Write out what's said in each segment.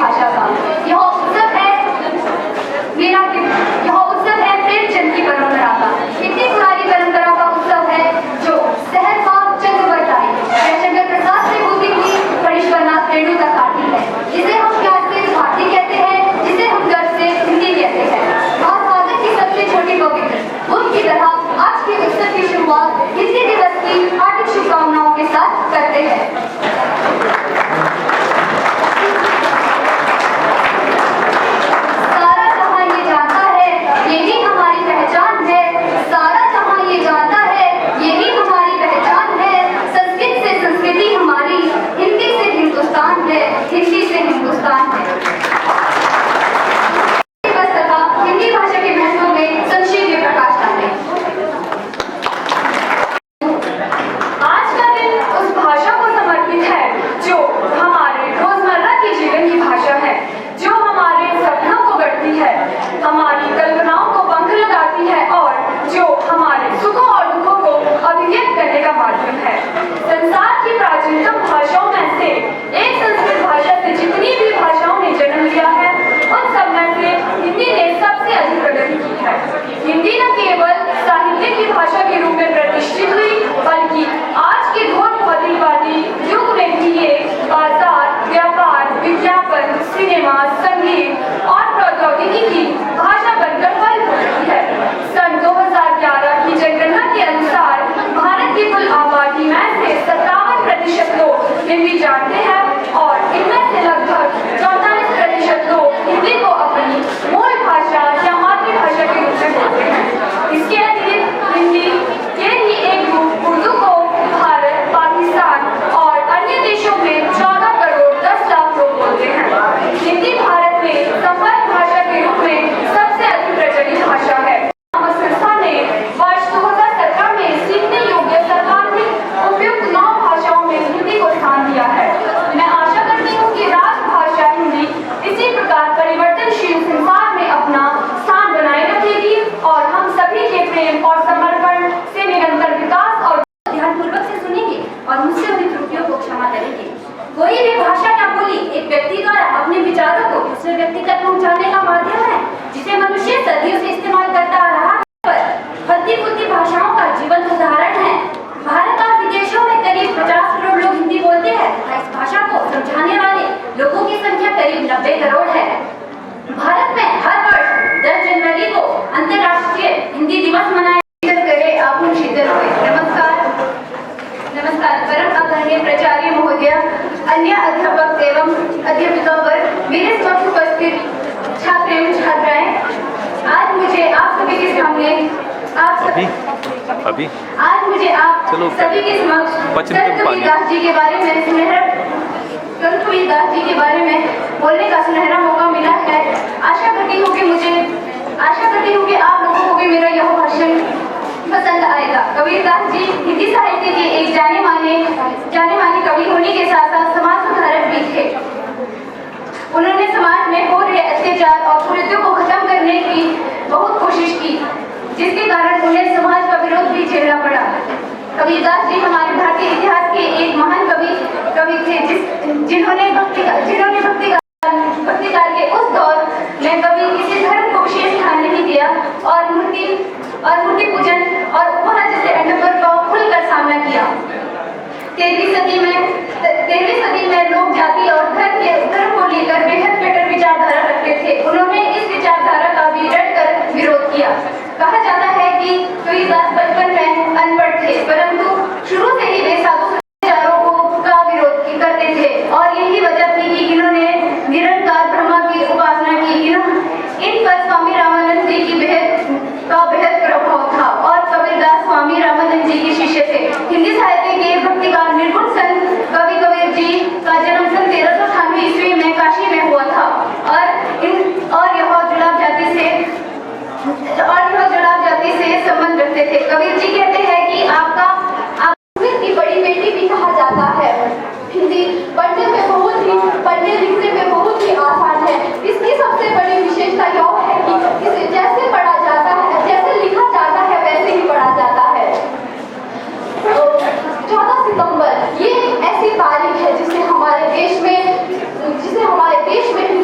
भाषा का। यह उत्सव है प्रेमचंद की परंपरा का। इतनी पुरानी परंपरा का उत्सव है जो सहस्त्र चंद्रवर्ताई जयशंकर प्रसाद से होती हुई परीश्वरनाथ रेणु तक आती है, जिसे हम प्यार से भारती कहते हैं, जिसे हम गर्व से हिंदी कहते हैं। महासागर की सबसे छोटी पवित्र बुद्ध की तरह आज के उत्सव की शुरुआत हिंदी दिवस की हार्दिक शुभकामनाओं के साथ करते हैं। सारा जहां ये जानता है यही हमारी पहचान है, सारा जहां ये जानता है यही हमारी पहचान है। संस्कृत से संस्कृति हमारी, हिंदी से हिंदुस्तान है, हिंदी से हिंदुस्तान है। हिंदी भाषा के महत्व में संक्षेप में प्रकाश डालें। आज का दिन उस भाषा को समर्पित है जो हमारे रोजमर्रा के जीवन की भाषा है, जो हमारे सपनों को गढ़ती है, हमारी कल्पनाओं को पंख लगाती है और जो हमारे सुखों और दुखों को अभिव्यक्त करने का माध्यम है। संसार की प्राचीनतम भाषाओं में से एक संस्कृत भाषा से जितनी भी भाषाओं ने जन्म लिया है, उन सब में से हिंदी ने सबसे अधिक प्रगति की है। हिंदी न केवल साहित्य की भाषा के रूप में प्रतिष्ठित हुई, बल्कि आज के घोर भौतिकवादी युग में भी ये बाजार, व्यापार, विज्ञापन, सिनेमा, संगीत और प्रौद्योगिकी की भाषा बनकर फल फूलती है। सन 2011 की जनगणना के अनुसार भारत की कुल आबादी में से 57% लोग हिंदी जानते हैं और इनमें से लगभग 44% लोग हिंदी को अपनी मूल भाषा या मातृभाषा के रूप में बोलते हैं। इसके अतिरिक्त हिंदी के ही एक रूप उर्दू को भारत, पाकिस्तान और अन्य देशों में 14 करोड़ 10 लाख लोग बोलते हैं। हिंदी भारत में संपर्क भाषा के रूप में सबसे अधिक प्रचलित भाषा है। संस्था ने वर्ष 2017 में सीखने योग्य सर्वाधिक उपयुक्त 9 भाषाओं में हिंदी को स्थान दिया है। मैं आशा करती हूँ कि राजभाषा हिंदी इसी प्रकार परिवर्तनशील संसार में अपना स्थान बनाए रखेगी और हम सभी के प्रेम और समर्पण से निरंतर विकास और ध्यानपूर्वक से सुनेंगे और मुझसे हुई त्रुटियों को क्षमा करेंगे। कोई भी भाषा या बोली एक व्यक्ति द्वारा अपने विचारों को दूसरे व्यक्ति तक पहुंचाने का माध्यम है, जिसे मनुष्य सदियों से इस्तेमाल करता आ रहा है। फलती-फूलती भाषाओं का जीवंत उदाहरण है। भारत और विदेशों में करीब 50 करोड़ लोग हिंदी बोलते हैं। इस भाषा को समझाने वाले लोगों की संख्या करीब 90 करोड़ है। भारत में हर वर्ष 10 जनवरी को अंतर्राष्ट्रीय हिंदी दिवस मनाया करे। आप शीतल हुए। नमस्कार परम आदरणीय प्राचार्य महोदय, अन्य अध्यापक एवं अध्यापिका वर्ग, मेरे समक्ष उपस्थित छात्र एवं छात्राएं, आज मुझे आप सभी के सामने आज मुझे आप सभी के समक्ष संत कबीरदास जी के बारे में बोलने का सुनहरा मौका मिला है। आशा करती हूँ कि आप लोगों को भी मेरा यह भाषण पसंद आएगा। कबीरदास जी हिंदी साहित्य के एक जाने माने कवि होने के साथ साथ समाज सुधारक भी थे। उन्होंने समाज में हो रहे अत्याचार और कुरीतियों को खत्म करने की बहुत कोशिश की, जिसके कारण उन्हें समाज का विरोध भी झेलना पड़ा। कबीरदास जी हमारे भारतीय इतिहास के एक महान कवि थे, जिन्होंने भक्ति काल के उस दौर में कभी किसी धर्म को विशेष ध्यान नहीं दिया और मूर्ति पूजन और उपहार जैसे अडंबर का खुलकर सामना किया। 13वीं सदी में लोग जाति और धर्म को लेकर बेहद कट्टर विचारधारा रखते थे। उन्होंने इस विचारधारा का भी डटकर विरोध किया। कहा जाता है कि कबीरदास बचपन में अनपढ़ थे, परंतु शुरू से ही वे साधु विचारों का विरोध करते थे और यही वजह थी कि इन्होंने निरंकार ब्रह्मा की उपासना की। इन पर स्वामी रामानंद जी की बेहद प्रभाव था और कबीरदास स्वामी रामानंद जी के शिष्य थे। हिंदी साहित्य के भक्तिकार निर्गुण संत कवि कबीर जी का जन्म सन 1398 ईस्वी में काशी में हुआ था और यह जुलाब जाति से संबंध रखते थे। कबीर जी कहते हैं कि आपका की बड़ी बेटी भी कहा जाता है। हिंदी पढ़ने लिखने में बहुत ही आसान है। इसकी सबसे बड़ी विशेषता यह है कि इसे जैसे पढ़ा जाता है, जैसे लिखा जाता है, वैसे ही पढ़ा जाता है। 14 सितंबर ये ऐसी तारीख है जिसे हमारे देश में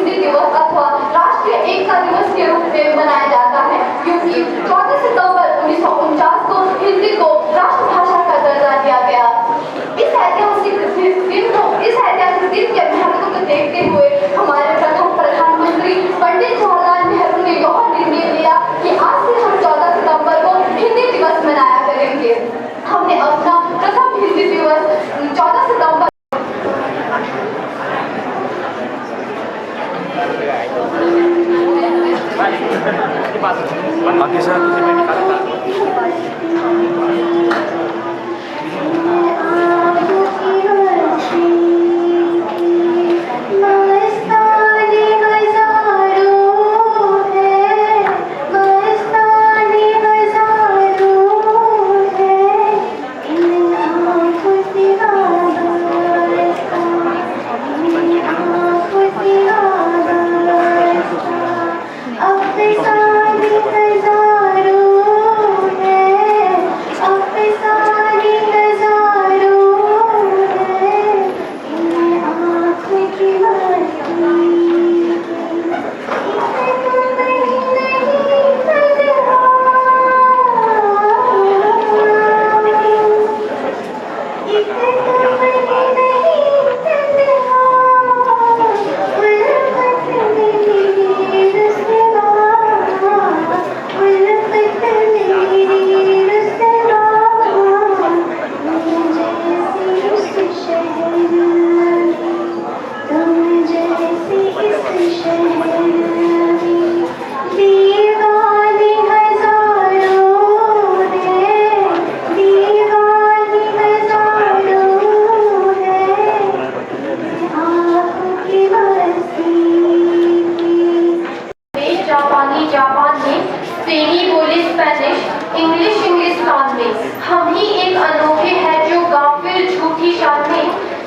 शान में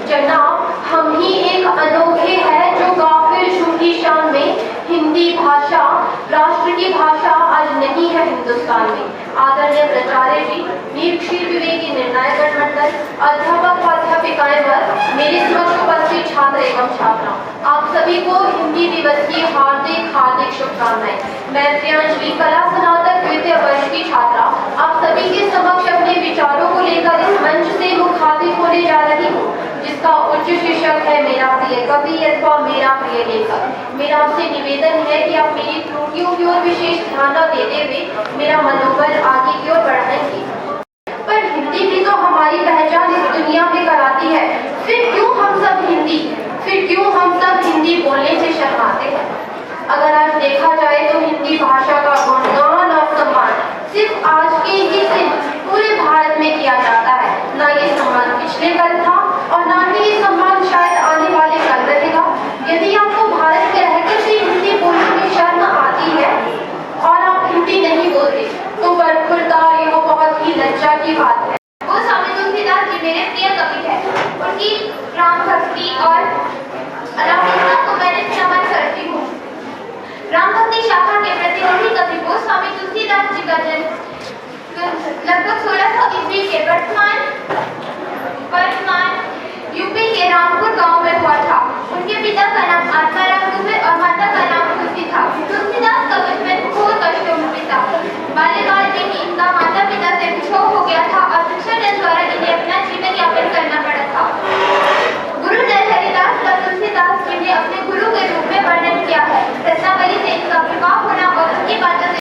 जनाब हम ही एक अनोखे हैं जो गाफिल झूठी शान में। हिंदी भाषा राष्ट्र की भाषा आज नहीं है हिंदुस्तान में। आदरणीय प्राचार्य जी, निरीक्षित विवेकी निर्णायक मंडल, अध्यापक व अध्यापिकाएं वर्ग, मेरे समक्ष उपस्थित छात्र एवं छात्रा, आप सभी को हिंदी दिवस की हार्दिक हार्दिक शुभकामनाएं। मैं प्रियांजलि कला स्नातक द्वितीय वर्ष की छात्रा आप सभी के समक्ष अपने विचारों को लेकर इस मंच से मुखातिब होने जा रही हूँ, जिसका उच्च शीर्षक है मेरा प्रिय कवि अथवा मेरा प्रिय लेखक। मेरा आपसे निवेदन है कि आप मेरी त्रुटियों की ओर विशेष ध्यान न देते हुए मेरा मनोबल आगे की ओर बढ़ाएंगे। पर हिंदी भी तो हमारी पहचान इस दुनिया में कराती है, फिर क्यों हम सब हिंदी बोलने से शर्माते हैं? अगर आज देखा जाए तो हिंदी भाषा का गुणगान और सम्मान सिर्फ आज के ही दिन पूरे भारत में किया जाता है। ना ये सम्मान पिछले कल था और ना ही ये सम्मान शायद आने वाले कल रहेगा। यदि आपको भारत में रहकर भी हिंदी बोलने में शर्म आती है और आप हिंदी नहीं बोलते तो बरखुरदार ये बहुत ही लज्जा की बात है। वो स्वामी तुलसीदास जी मेरे प्रिय कवि है, उनकी राम भक्ति और अनामिका को मैंने नमन करती हूँ। राम भक्ति शाखा के प्रतिनिधि कवि वो स्वामी तुलसीदास जी का जन्म लगभग 1600 ईस्वी के वर्तमान यूपी के रामपुर गांव में हुआ था। उनके पिता का नाम आत्माराम दुबे और माता का नाम तुलसी था। तुलसीदास का बचपन घोर कष्टों में बीता। बाल्यकाल में ही इनका माता पिता से विछोह हो गया था और भिक्षाटन द्वारा इन्हें अपना जीवन यापन करना पड़ा था। गुरु नरहरिदास का तुलसीदास जी ने अपने गुरु के रूप में वर्णन किया है। रत्नावली से इनका विवाह होना और उनकी बातों से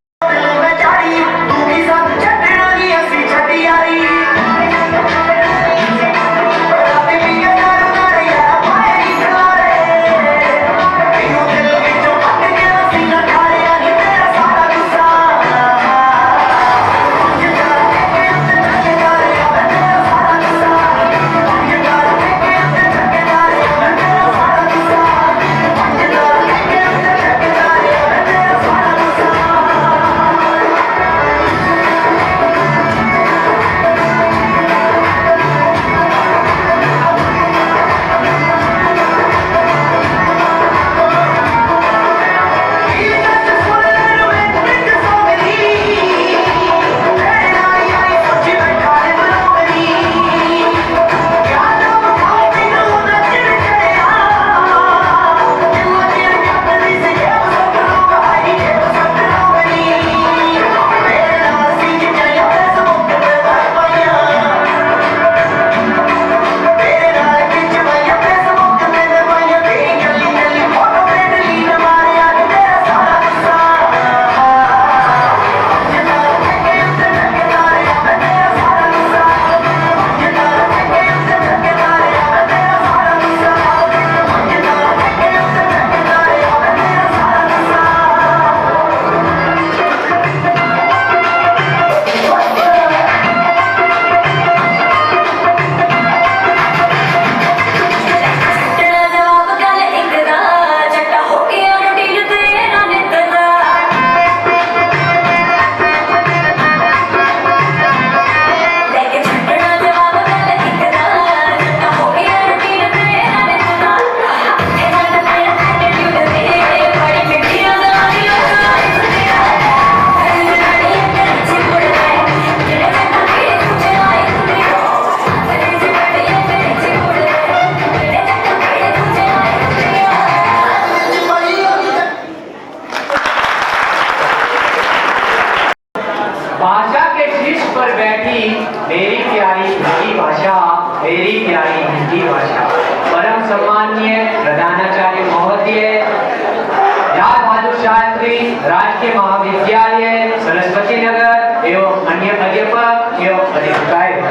राजकीय महाविद्यालय सरस्वती नगर एवं अन्य अध्यापक एवं अधिकारियों,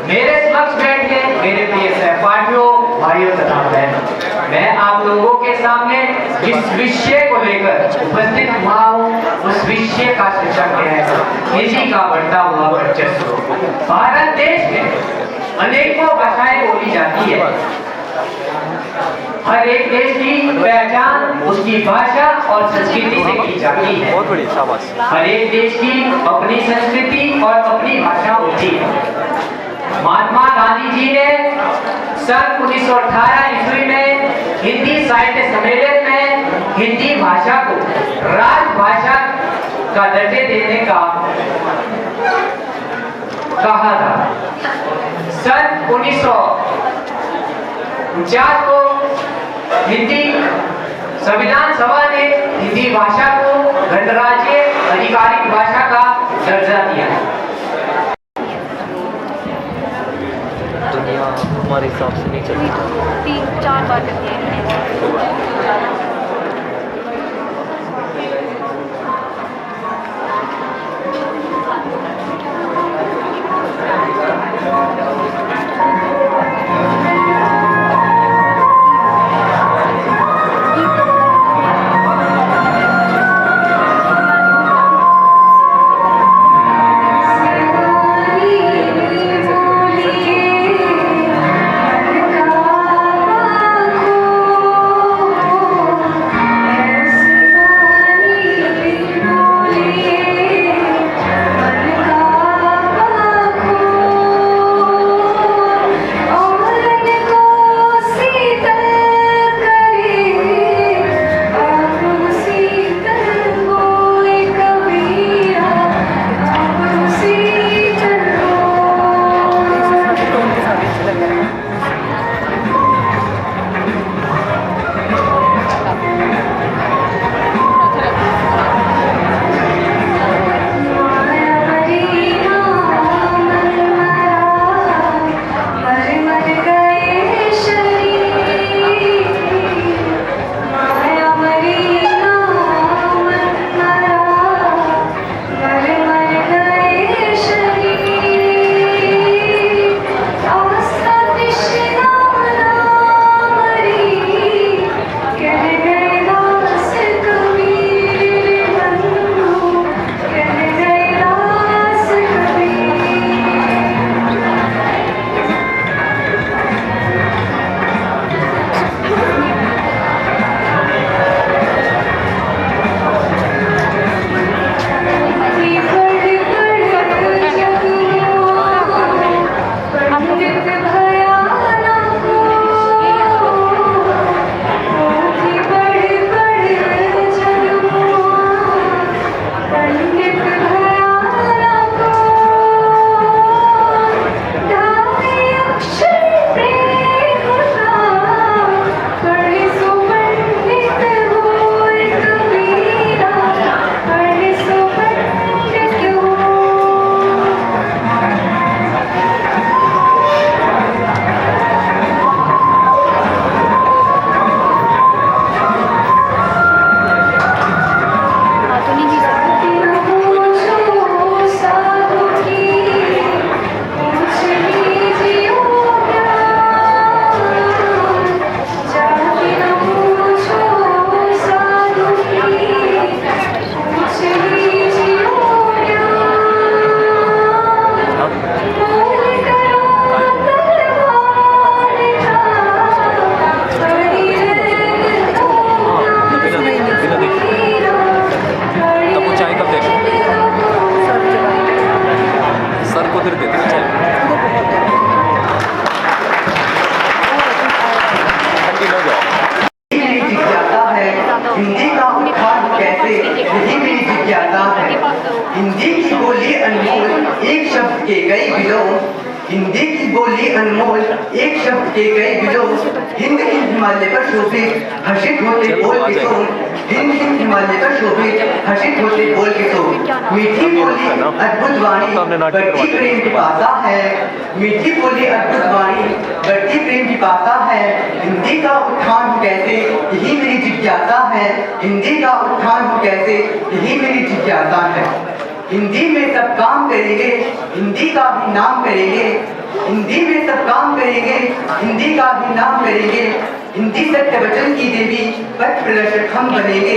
मेरे समक्ष बैठे मेरे प्रिय सहपाठियों, भाइयों तथा बहनों, मैं आप लोगों के सामने जिस विषय को लेकर उपस्थित हुआ हूँ उस विषय का शीर्षक है हिंदी का बढ़ता हुआ वर्चस्व। भारत देश में अनेकों भाषाएं बोली जाती है। हर एक देश की पहचान उसकी भाषा और संस्कृति से की जाती है। हर एक देश की अपनी संस्कृति और अपनी भाषा होती है। महात्मा गांधी जी ने सन 1918 ईस्वी में हिंदी साहित्य सम्मेलन में हिंदी भाषा को राजभाषा का दर्जे देने का कहा था। सन 1949 को हिंदी संविधान सभा ने हिंदी भाषा को गणराज्य आधिकारिक भाषा का दर्जा दिया। दुनिया हमारे हिसाब से नहीं चलती। 3-4 बार करते हैं। हिंदी की बोली अनमोल एक शब्द के कई बिलो हिंद हिंद हिमालय पर शोभित हर्षित होते बोल के सो हिंद हिंद हिमालय पर शोभित हर्षित होते बोल के सो मीठी बोली अद्भुत वाणी बढ़ती प्रेम की पासा है मीठी बोली अद्भुत वाणी बढ़ती प्रेम की पासा है हिंदी का उत्थान हो कैसे यही मेरी जिज्ञासा है हिंदी का उत्थान हो कैसे यही मेरी जिज्ञासा है हिंदी में सब काम करेंगे हिंदी का भी नाम करेंगे हिंदी में सब काम करेंगे हिंदी का भी नाम करेंगे हिंदी सत्य वचन की देवी पथ प्रदर्शक हम बनेंगे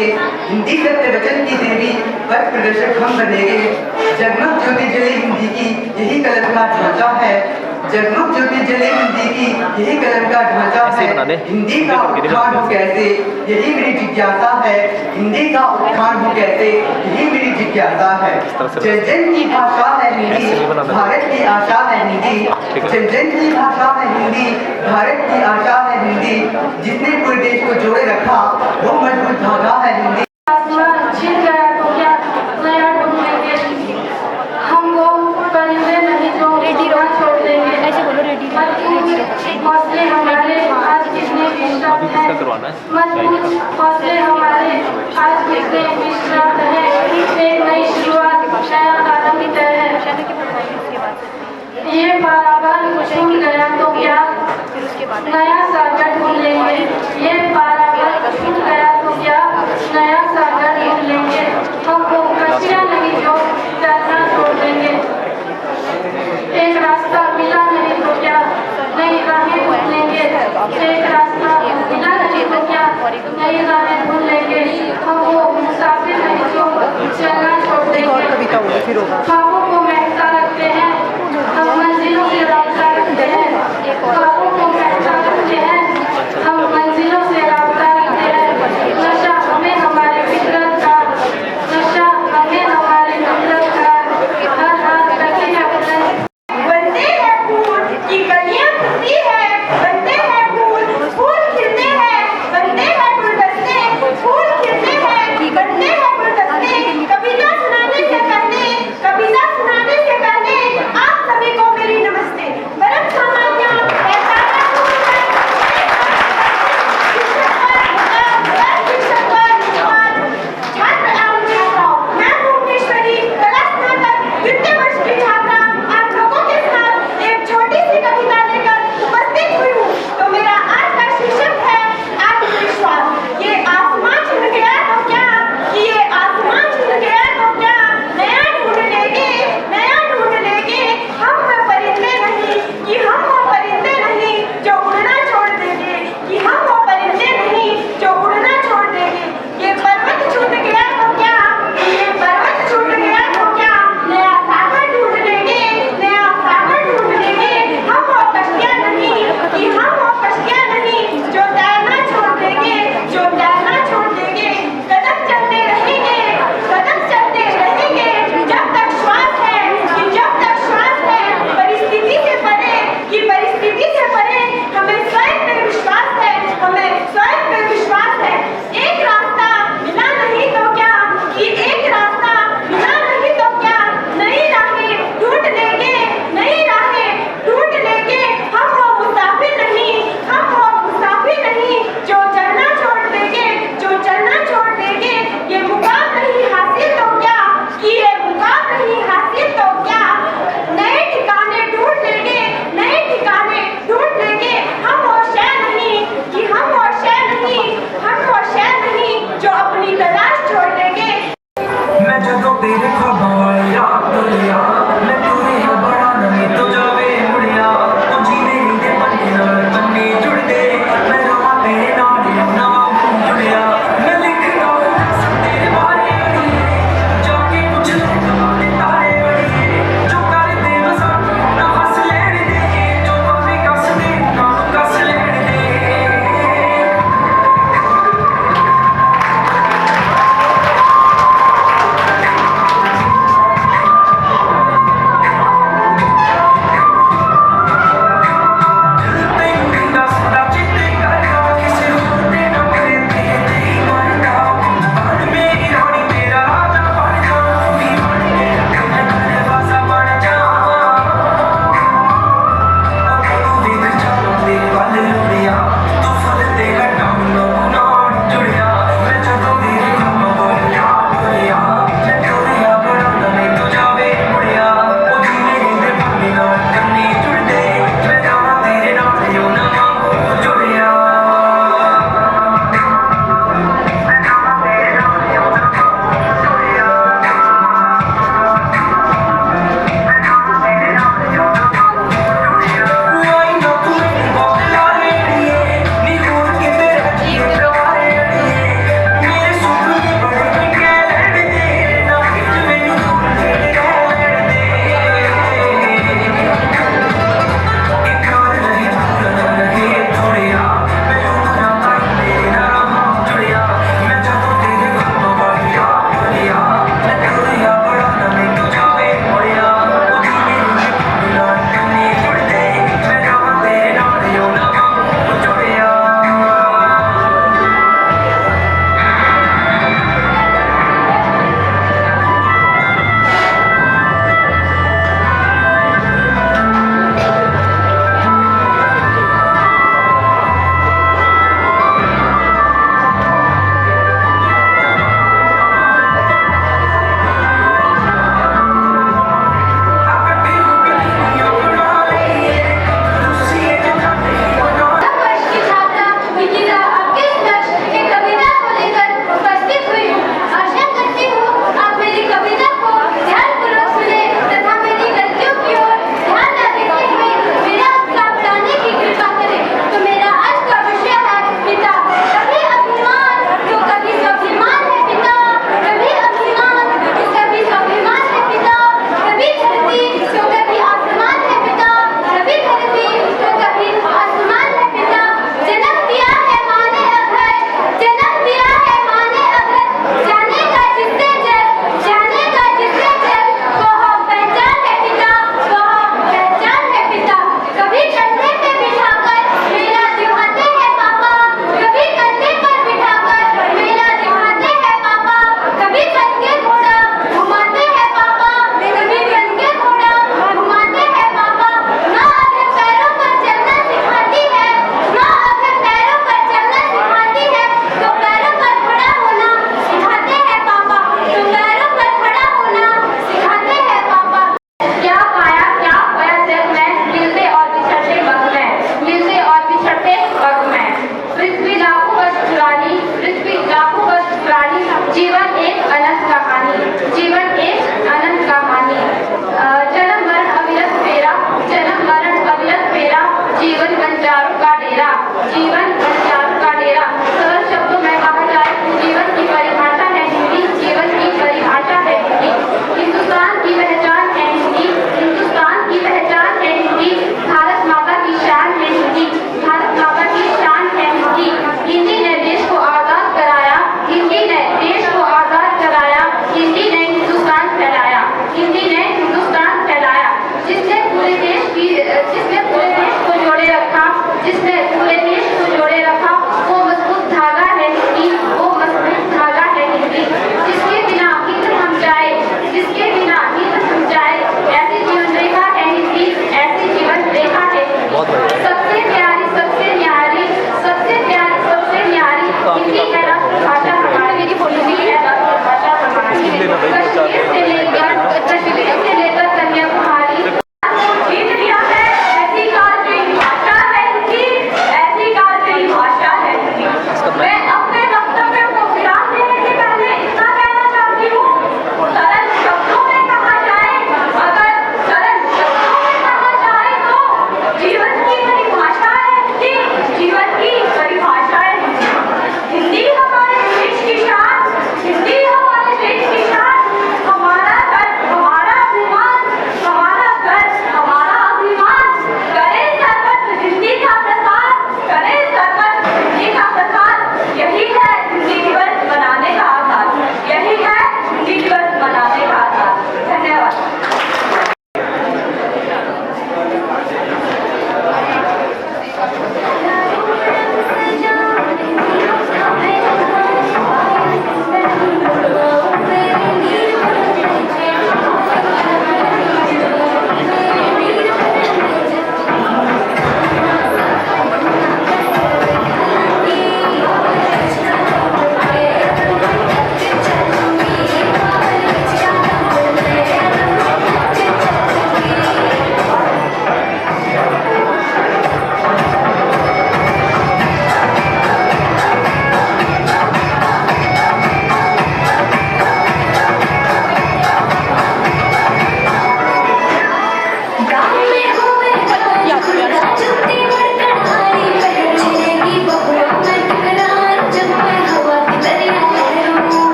हिंदी सत्य वचन की देवी पथ प्रदर्शक हम बनेंगे जगमग ज्योति जले हिंदी की यही कलम का ढांचा है जगमग ज्योति जले हिंदी की, यही कलम का ढांचा ऐसे ही बना दे। है। हिंदी का उत्थान हो कैसे, यही मेरी जिज्ञासा है। हिंदी का उत्थान हो कैसे, यही मेरी जिज्ञासा है। जन जन की भाषा है हिंदी, भारत की आशा है हिंदी। जन जन की भाषा है हिंदी, भारत की आशा है हिंदी। जिसने पूरे देश को जोड़े रखा, वो मजबूत धागा है हिंदी। आसमान छिन गया तो क्या नया ढूंढेंगे, हम वो परिंदे नहीं जो उड़ना छोड़ देंगे। ऐसे बोलो रेडी मजबूत हौसले हमारे आज कितने विश्राम हैं, करवाना है। मजबूत हौसले हमारे आज कितने विश्राम हैं। एक नई शुरुआत, नया आरंभ तय है। ये पारावार छूट गया तो क्या नया सागर ढूंढ लेंगे। ये पारावार छूट गया तो क्या नया सागर ढूंढ लेंगे। हमको कचिया नहीं जो तैरना छोड़ देंगे। एक रास्ता मिला नहीं तो क्या नई राहें ढूंढ लेंगे। एक रास्ता मिला नहीं तो क्या नई राहें ढूंढ लेंगे। हमको मुसाफिर नहीं जो चलना छोड़ देंगे। ख्वाबों को महकता रखते हैं, हम मंजिलों से रास्ता रखते हैं।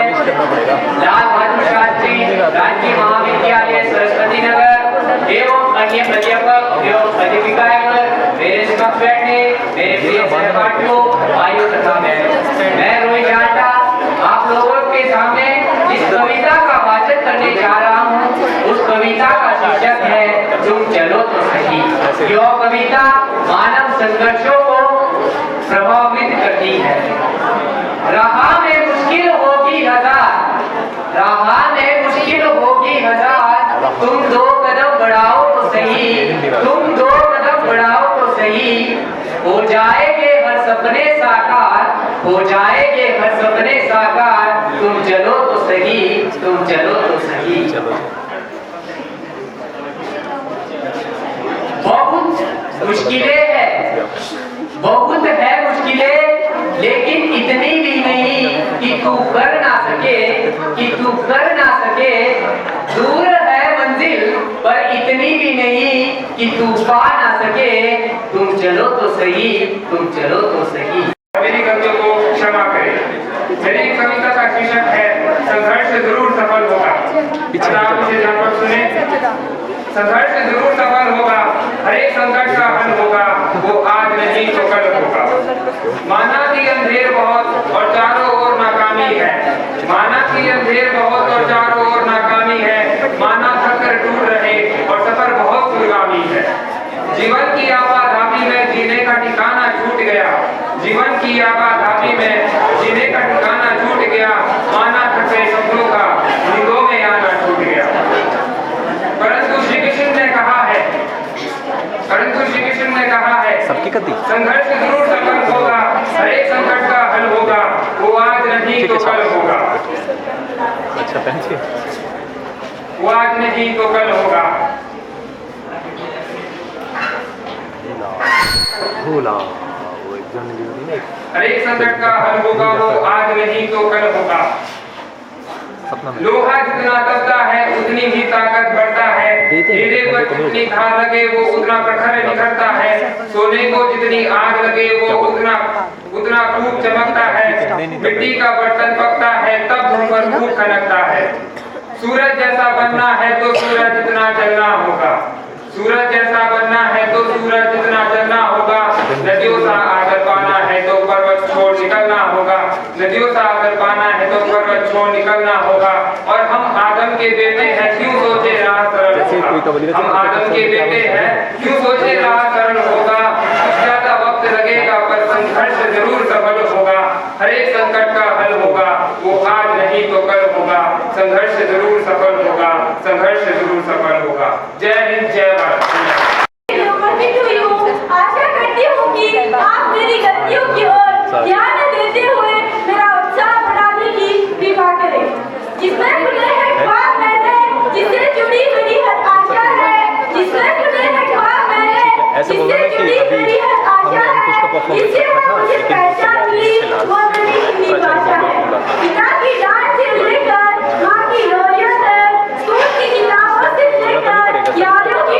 लाल बहादुर शास्त्री राजकीय महाविद्यालय सरस्वती नगर एवं अन्य अध्यापक एवं अध्यापिकाएं मेरे समक्ष बैठे मेरे प्रिय सहपाठियों भाइयों तथा मैं रोहित जाटा आप लोगों के सामने इस कविता का वाचन करने जा रहा हूँ। उस कविता का शीर्षक है तुम चलो तो सही। यह कविता मानव संघर्षों को प्रभावित करती है। राह में मुश्किल होगी हजार, तुम दो कदम बढ़ाओ तो सही, तुम दो कदम बढ़ाओ तो सही। हो जाएंगे हर सपने साकार, हो जाएंगे हर सपने साकार। तुम चलो तो सही, तुम चलो तो सही। बहुत मुश्किलें हैं, बहुत है मुश्किलें, लेकिन इतनी भी नहीं कि तू कर ना सके, कि तू कर ना सके। दूर है मंजिल पर इतनी भी नहीं कि तू पा ना सके। तुम चलो तो सही, तुम चलो तो सही। मेरी गलतियों को क्षमा करें। मेरी कविता का शीर्षक है संघर्ष जरूर सफल होगा। अगर आप इसे ध्यानपूर्वक सुने, संघर्ष जरूर सफल होगा, हर एक संकट का हल होगा, वो आज नहीं तो कल होगा। माना कि अंधेर बहुत और चारों ओर नाकामी है, माना कि अंधेर बहुत और चारों ओर नाकामी है, माना थककर टूट रहे और सफर बहुत दूरगामी है। जीवन की आपाधापी में जीने का ठिकाना छूट गया, जीवन की आपाधापी में जीने का ठिकाना छूट गया। माना थके सपनों का नींदों में आना छूट गया। परंतु श्री कृष्ण ने कहा है, परंतु श्री कृष्ण ने कहा है संघर्ष जरूर सफल होगा, हर एक संकट का हल होगा, वो आज नहीं तो कल होगा। वो आज नहीं तो कल होगा। हर एक संकट का हल होगा, वो आज नहीं तो कल होगा। लोहा जितना दबता है उतनी ही ताकत बढ़ता है, हीरे पर जितनी धार लगे वो उतना प्रखर निखरता है, सोने को जितनी आग लगे वो उतना खूब चमकता है। मिट्टी का बर्तन पकता है तब धूप पर खूब खनकता है। सूरज जैसा बनना है तो सूरज जितना जलना होगा, सूरज जैसा बनना है तो सूरज जितना जलना होगा। नदियों सा आदर पाना है तो पर्वत छोड़ निकलना होगा, नदियों सा आदर पाना है तो पर्वत छोड़ निकलना होगा। और हम आदम के बेटे हैं क्यों सोचे राह सरल होगा, हम आदम के बेटे हैं क्यों सोचे राह सरल होगा। ज्यादा वक्त लगेगा पर संघर्ष जरूर सफल होगा, हर एक संकट का हल होगा, वो आज नहीं तो कल होगा। संघर्ष जरूर सफल होगा, संघर्ष जरूर सफल होगा। जय हिंद, जय भारत। आशा करती हूँ कि आप मेरी गलतियों की ओर ध्यान देते हुए मेरा उत्साह बढ़ाने की कृपा करें। जिसमें खुले हैं ख्वाब मैंने, जिससे जुड़ी मेरी हर आशा है, जिसमें खुले हैं ख्वाब मैंने, जिससे जुड़ी मेरी हर आशा है, जिससे मुझे पहचान मिली वो मेरी हिंदी भाषा है। पिता की डांट से लेकर माँ की लोरियों तक, स्कूल की किताबों से लेकर यादों की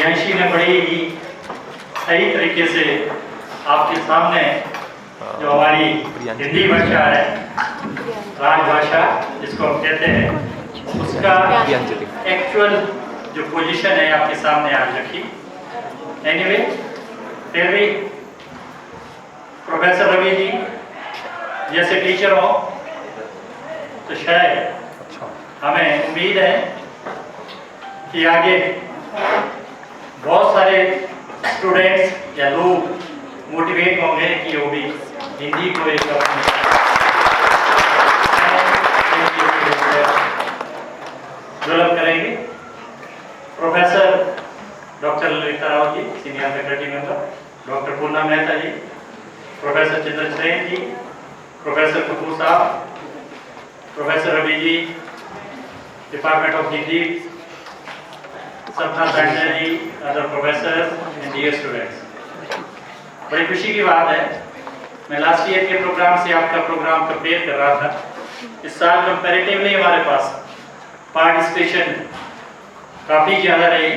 न्यायाधीशी ने बड़ी ही सही तरीके से आपके सामने जो हमारी हिंदी भाषा है, राजभाषा जिसको हम कहते हैं, उसका एक्चुअल जो पोजीशन है आपके सामने आज रखी। एनीवे, फिर भी प्रोफेसर रवि जी जैसे टीचर हो तो शायद हमें उम्मीद है कि आगे बहुत सारे स्टूडेंट्स या लोग मोटिवेट होंगे कि वो भी हिंदी को एक डेवलप करेंगे। Professor doctor Lalita Rao ji, senior faculty member, doctor Purna Mehta ji, professor Chandra Sen ji, professor Kapoor साहब, professor Ravi ji, department of Hindi, Sapna Sanda ji, other professor and dear students, बड़ी खुशी की बात है। मैं लास्ट ईयर के प्रोग्राम से आपका प्रोग्राम कंपेयर कर रहा था। इस साल कंपैरेटिवली हमारे पास पार्टिसिपेशन काफ़ी ज़्यादा रही।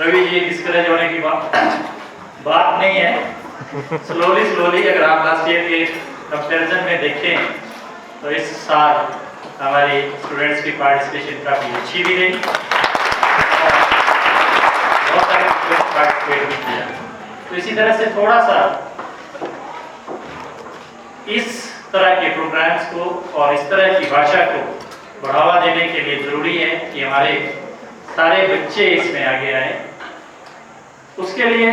रवि जी डिस्करेज होने की बात नहीं है। स्लोली अगर आप लास्ट ईयर के कंपैरिजन में देखें तो इस साल हमारे स्टूडेंट्स की पार्टिसिपेशन काफ़ी अच्छी भी रही। बहुत सारे पार्टिसिपेट भी किया। तो इसी तरह से थोड़ा सा इस तरह के प्रोग्राम्स को और इस तरह की भाषा को बढ़ावा देने के लिए ज़रूरी है कि हमारे सारे बच्चे इसमें आगे आए। उसके लिए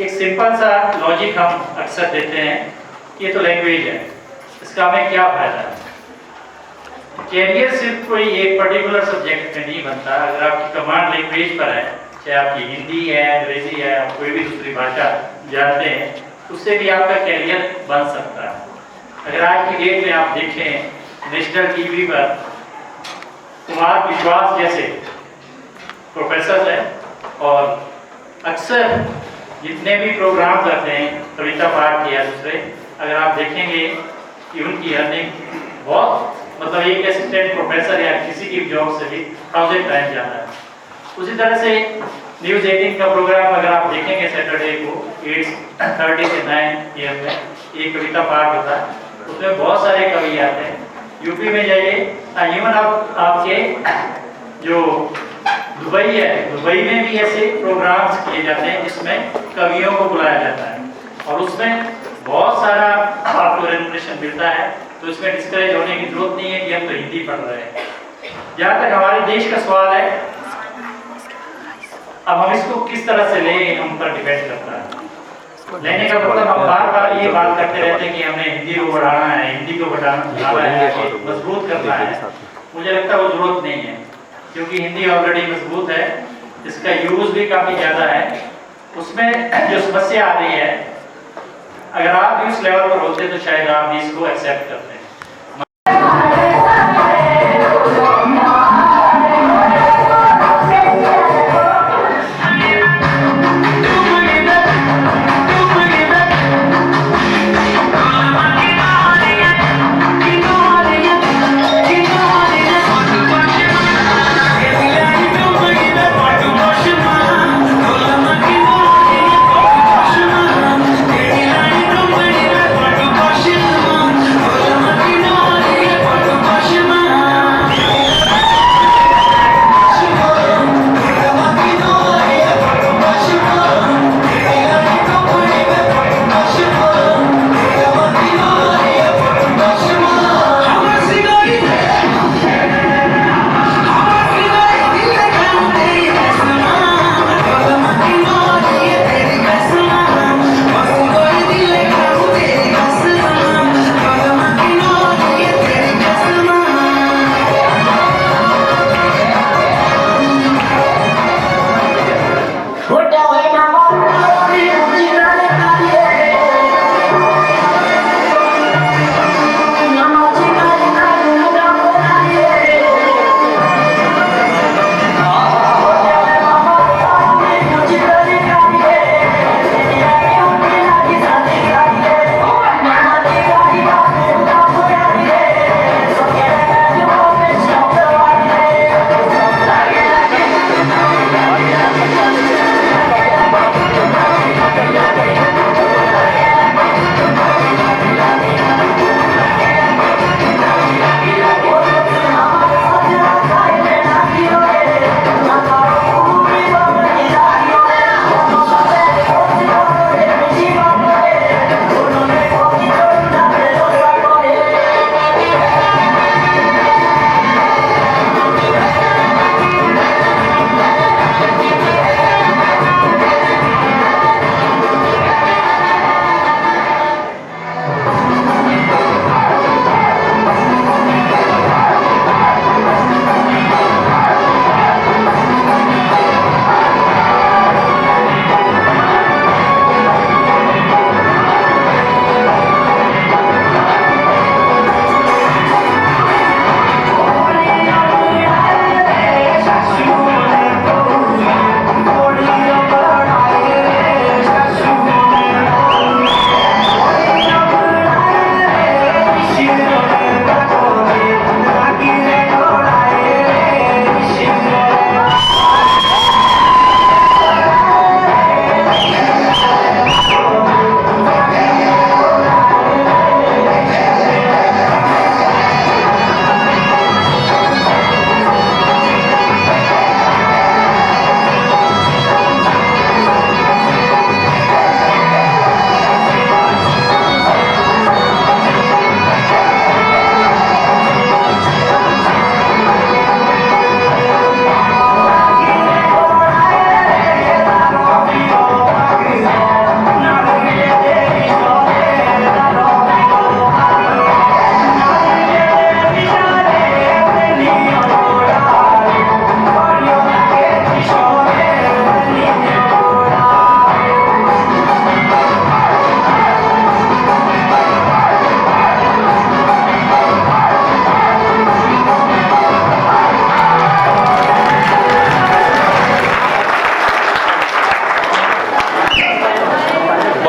एक सिंपल सा लॉजिक हम अक्सर देते हैं कि ये तो लैंग्वेज है, इसका हमें क्या फायदा है। कैरियर सिर्फ कोई एक पर्टिकुलर सब्जेक्ट में नहीं बनता। अगर आपकी कमांड लैंग्वेज पर है, चाहे आपकी हिंदी है, अंग्रेजी है, आप कोई भी दूसरी भाषा जानते हैं, उससे भी आपका कैरियर बन सकता है। अगर आज की डेट में आप देखें नेशनल टीवी पर कुमार विश्वास जैसे प्रोफेसर हैं और अक्सर जितने भी प्रोग्राम्स आते हैं, कविता पाठ या दूसरे, अगर आप देखेंगे कि उनकी अर्निंग बहुत, मतलब एक असिस्टेंट प्रोफेसर या किसी की जॉब से भी 1000 टाइम ज़्यादा है। उसी तरह से न्यूज़ 18 का प्रोग्राम अगर आप देखेंगे सैटरडे को 8:30 से 9 PM में एक कविता पाठ होता है, उसमें बहुत सारे कवि आते हैं। यूपी में जाइए, इवन आपके जो दुबई है, दुबई में भी ऐसे प्रोग्राम्स किए जाते हैं जिसमें कवियों को बुलाया जाता है और उसमें बहुत सारा आपको रेमुनरेशन मिलता है। तो इसमें डिस्करेज होने की जरूरत नहीं है कि हम तो हिंदी पढ़ रहे हैं। जहाँ तक हमारे देश का सवाल है, अब हम इसको किस तरह से लें, हम पर डिपेंड करता है। लेने का मतलब हम बार ये बात करते रहते हैं कि हमने हिंदी को बढ़ाना है, हिंदी को बढ़ाना है, मजबूत करना है। मुझे लगता है वो जरूरत नहीं है, क्योंकि हिंदी ऑलरेडी मजबूत है, इसका यूज भी काफ़ी ज़्यादा है। उसमें जो समस्या आ रही है, अगर आप भी उस लेवल पर होते तो शायद आप भी इसको एक्सेप्ट करते।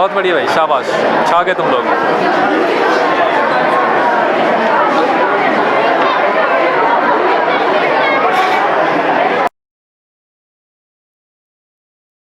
बहुत बढ़िया भाई, शाबाश, छा गए तुम लोग।